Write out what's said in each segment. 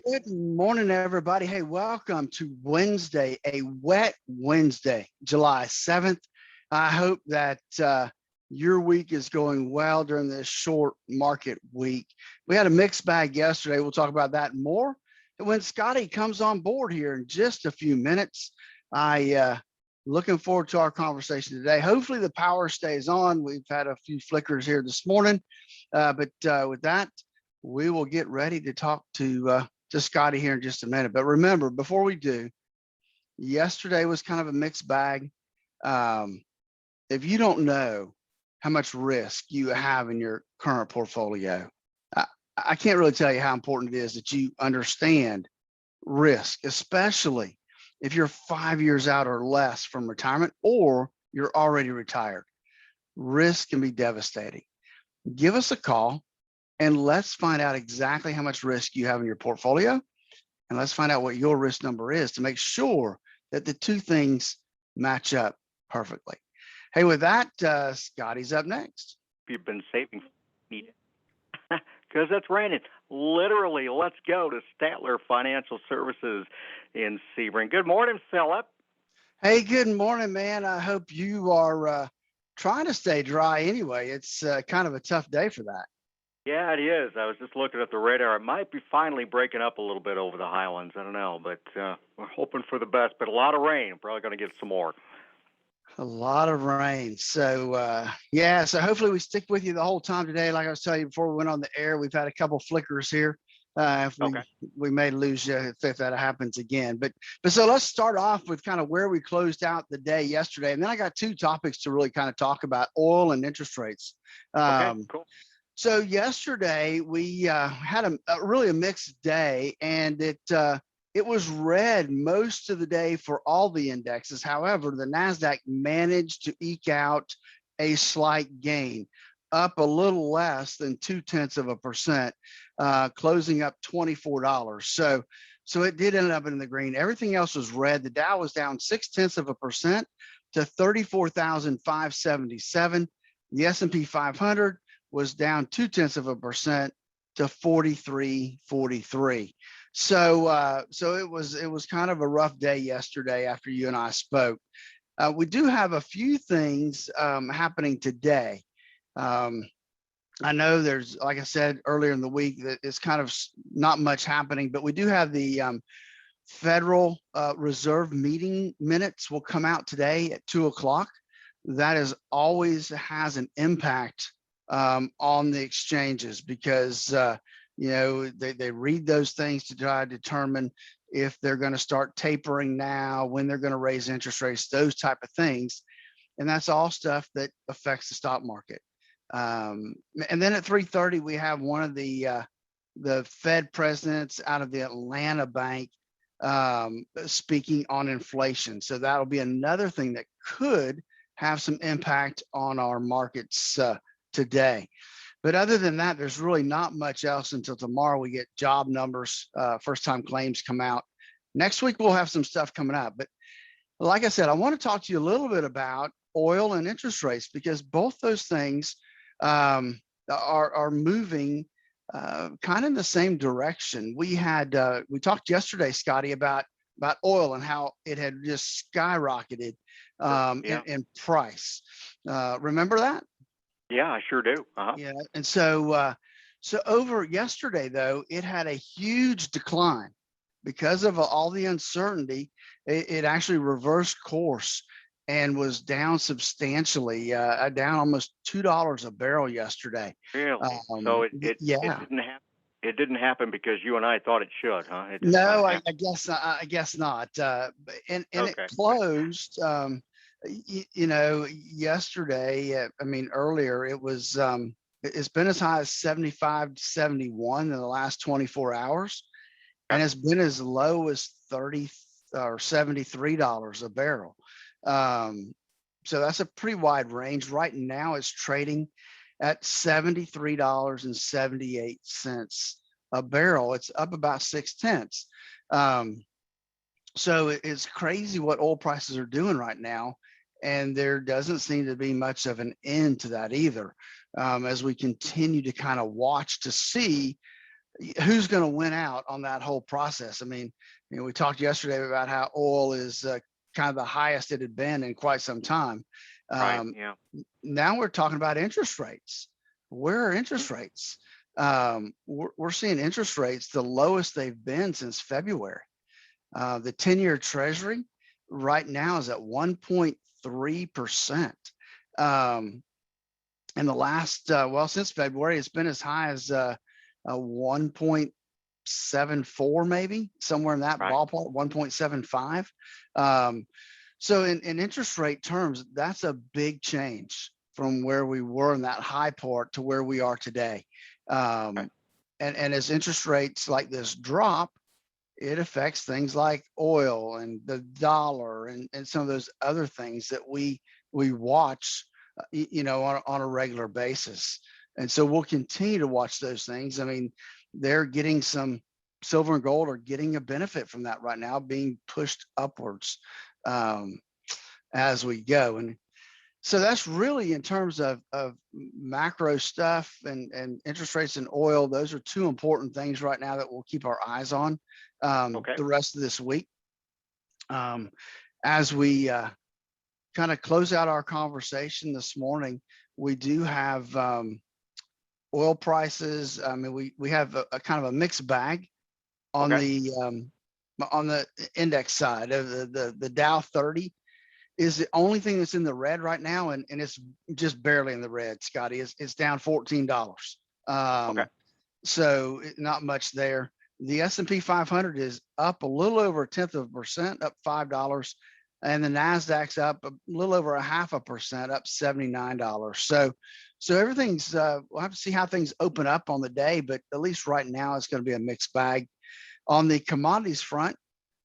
Good morning, everybody. Hey, welcome to Wednesday, a wet Wednesday, July 7th. I hope that your week is going well during this short market week. We had a mixed bag yesterday. We'll talk about that more. And when Scotty comes on board here in just a few minutes, I looking forward to our conversation today. Hopefully the power stays on. We've had a few flickers here this morning, but with that, we will get ready to talk to Scotty here in just a minute. But remember, before we do, yesterday was kind of a mixed bag. If you don't know how much risk you have in your current portfolio, I can't really tell you how important it is that you understand risk, especially if you're 5 years out or less from retirement or you're already retired. Risk can be devastating. Give us a call and let's find out exactly how much risk you have in your portfolio. And let's find out what your risk number is to make sure that the two things match up perfectly. Hey, with that, Scotty's up next. You've been saving because it's raining. Literally, let's go to Statler Financial Services in Sebring. Good morning, Phillip. Hey, good morning, man. I hope you are trying to stay dry anyway. It's kind of a tough day for that. Yeah, it is. I was just looking at the radar. It might be finally breaking up a little bit over the highlands. I don't know, but we're hoping for the best. But a lot of rain. Probably going to get some more. A lot of rain. So, yeah, so hopefully we stick with you the whole time today. Like I was telling you before we went on the air, we've had a couple flickers here. If we may lose you if that happens again. But so let's start off with kind of where we closed out the day yesterday. And then I got two topics to really kind of talk about: oil and interest rates. Okay, cool. So yesterday we had a mixed day, and it was red most of the day for all the indexes. However, the NASDAQ managed to eke out a slight gain, up a little less than 0.2%, closing up $24. So it did end up in the green. Everything else was red. The Dow was down 0.6% to 34,577. The S&P 500 was down 0.2% to 4343. So it was kind of a rough day yesterday after you and I spoke. We do have a few things happening today. I know there's, like I said earlier in the week, that it's kind of not much happening, but we do have the Federal Reserve meeting minutes will come out today at 2:00. That is always has an impact on the exchanges because they read those things to try to determine if they're going to start tapering now, when they're going to raise interest rates, those type of things. And that's all stuff that affects the stock market. And then at 3:30, we have one of the Fed presidents out of the Atlanta Bank speaking on inflation. So that'll be another thing that could have some impact on our markets today. But other than that, there's really not much else until tomorrow. We get job numbers, first-time claims come out. Next week, we'll have some stuff coming up. But like I said, I want to talk to you a little bit about oil and interest rates because both those things are moving kind of in the same direction. We talked yesterday, Scotty, about oil and how it had just skyrocketed in price. Remember that? Yeah, I sure do. Yeah, and so over yesterday though, it had a huge decline because of all the uncertainty. It actually reversed course and was down substantially, down almost $2 a barrel yesterday. Really? So it didn't happen because you and I thought it should, huh? No, I guess not. And it closed. Yesterday, earlier it was, it's been as high as 75 to 71 in the last 24 hours. And it's been as low as $30 or $73 a barrel. So that's a pretty wide range. Right now it's trading at $73.78 a barrel. It's up about 0.6. So it's crazy what oil prices are doing right now. And there doesn't seem to be much of an end to that either, as we continue to kind of watch to see who's going to win out on that whole process? I mean, we talked yesterday about how oil is kind of the highest it had been in quite some time. Right. Um, Yeah. Now we're talking about interest rates. Where are Mm. interest rates? We're seeing interest rates the lowest they've been since February. The 10-year Treasury right now is at 1.3%. In the last, since February, it's been as high as 1.74, maybe somewhere in that Right. ballpark, 1.75. Um, so in interest rate terms, that's a big change from where we were in that high part to where we are today. Right. And as interest rates like this drop, it affects things like oil and the dollar and some of those other things that we watch, on a regular basis. And so we'll continue to watch those things. I mean, they're getting some silver and gold are getting a benefit from that right now, being pushed upwards um, as we go. And so that's really in terms of macro stuff and interest rates and oil. Those are two important things right now that we'll keep our eyes on Okay. the rest of this week. As we kind of close out our conversation this morning, we do have oil prices. I mean, we have a kind of a mixed bag on Okay. the index side of the Dow 30 is the only thing that's in the red right now, and it's just barely in the red, Scotty. It's down $14. Okay. So not much there. The S&P 500 is up a little over a tenth of a percent, up $5, and the Nasdaq's up a little over a half a percent, up $79. So everything's we'll have to see how things open up on the day, but at least right now it's going to be a mixed bag. On the commodities front,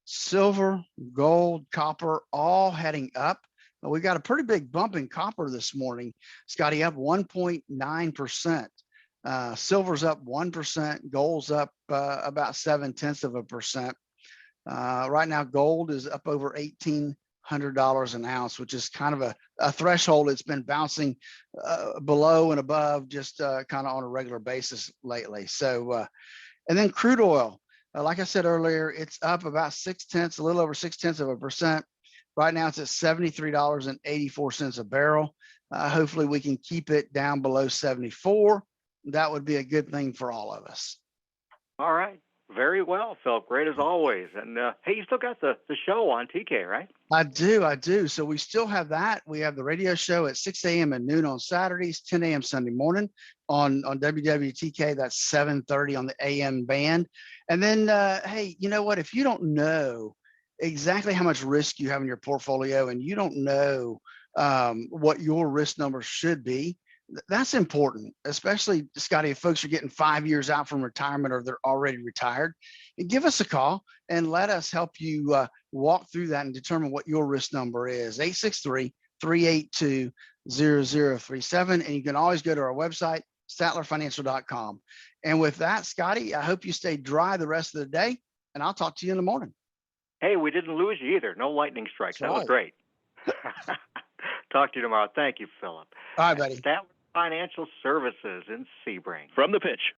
silver, gold, copper, all heading up. We got a pretty big bump in copper this morning. Scotty, up 1.9%. Silver's up 1%. Gold's up about 0.7%. Right now, gold is up over $1,800 an ounce, which is kind of a threshold. It's been bouncing below and above just kind of on a regular basis lately. So, and then crude oil. Like I said earlier, it's up about a little over 0.6%. Right now, it's at $73.84 a barrel. Hopefully, we can keep it down below 74. That would be a good thing for all of us. All right. Very well, Phil. Great as always. And hey, you still got the show on TK, right? I do. So we still have that. We have the radio show at 6 a.m. and noon on Saturdays, 10 a.m. Sunday morning on WWTK. That's 7:30 on the AM band. And then, hey, you know what? If you don't know exactly how much risk you have in your portfolio and you don't know what your risk number should be, that's important, especially, Scotty, if folks are getting 5 years out from retirement or they're already retired. And give us a call and let us help you walk through that and determine what your risk number is. 863-382-0037. And you can always go to our website, statlerfinancial.com. And with that, Scotty, I hope you stay dry the rest of the day, and I'll talk to you in the morning. Hey, we didn't lose you either. No lightning strikes. That's That was right. great. Talk to you tomorrow. Thank you, Phillip. All right, buddy. Statler Financial Services in Sebring. From the pitch.